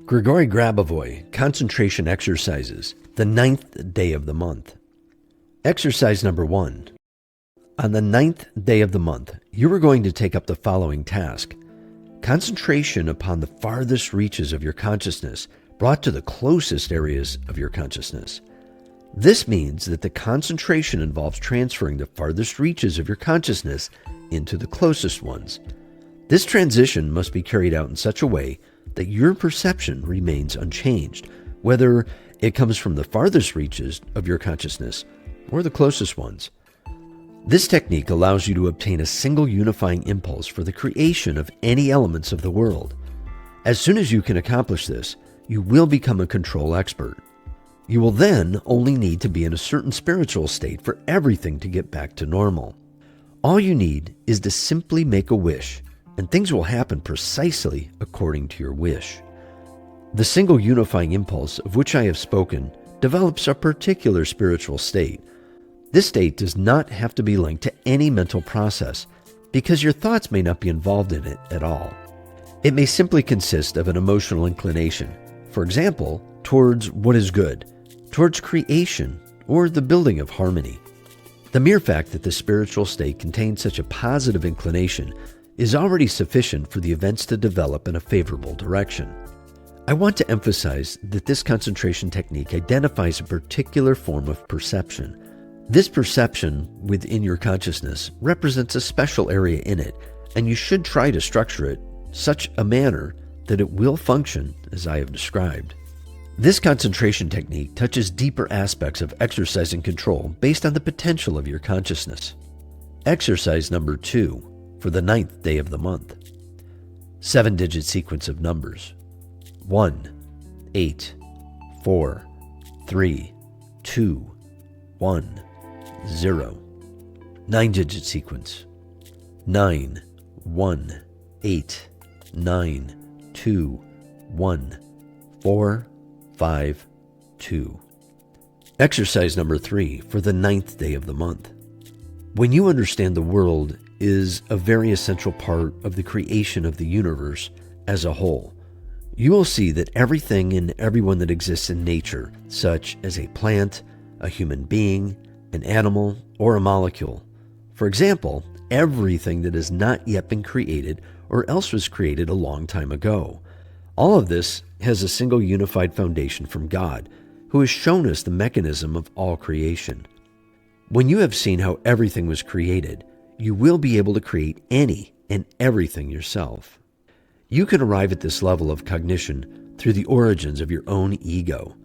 Grigori Grabovoi, concentration exercises, the 9th day of the month. Exercise number 1. On the 9th day of the month, you are going to take up the following task. Concentration upon the farthest reaches of your consciousness, brought to the closest areas of your consciousness. This means that the concentration involves transferring the farthest reaches of your consciousness into the closest ones. This transition must be carried out in such a way that your perception remains unchanged, whether it comes from the farthest reaches of your consciousness or the closest ones. This technique allows you to obtain a single unifying impulse for the creation of any elements of the world. As soon as you can accomplish this, you will become a control expert. You will then only need to be in a certain spiritual state for everything to get back to normal. All you need is to simply make a wish, and things will happen precisely according to your wish. The single unifying impulse of which I have spoken develops a particular spiritual state. This state does not have to be linked to any mental process, because your thoughts may not be involved in it at all. It may simply consist of an emotional inclination, for example, towards what is good, towards creation, or the building of harmony. The mere fact that the spiritual state contains such a positive inclination is already sufficient for the events to develop in a favorable direction. I want to emphasize that this concentration technique identifies a particular form of perception. This perception within your consciousness represents a special area in it, and you should try to structure it such a manner that it will function as I have described. This concentration technique touches deeper aspects of exercising control based on the potential of your consciousness. Exercise number 2 for the 9th day of the month. 7-digit sequence of numbers. 1, 8, 4, 3, 2, 1, 0. 9-digit sequence. 9, 1, 8, 9, 2, 1, 4, 5, 2. Exercise number 3 for the 9th day of the month. When you understand the world is a very essential part of the creation of the universe as a whole, you will see that everything and everyone that exists in nature, such as a plant, a human being, an animal, or a molecule, for example, everything that has not yet been created or else was created a long time ago, all of this has a single unified foundation from God, who has shown us the mechanism of all creation. When you have seen how everything was created, you will be able to create any and everything yourself. You can arrive at this level of cognition through the origins of your own ego.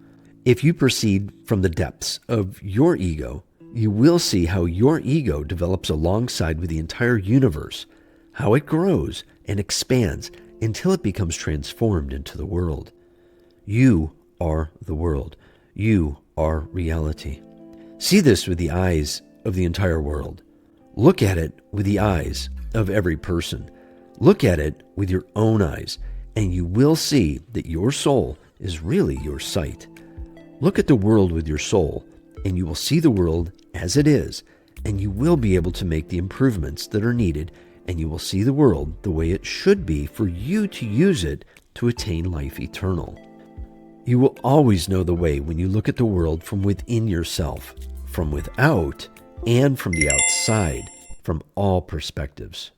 If you proceed from the depths of your ego, you will see how your ego develops alongside with the entire universe, how it grows and expands until it becomes transformed into the world. You are the world. You are reality. See this with the eyes of the entire world. Look at it with the eyes of every person. Look at it with your own eyes, and you will see that your soul is really your sight. Look at the world with your soul, and you will see the world as it is, and you will be able to make the improvements that are needed, and you will see the world the way it should be for you to use it to attain life eternal. You will always know the way when you look at the world from within yourself, from without, and from the outside, from all perspectives.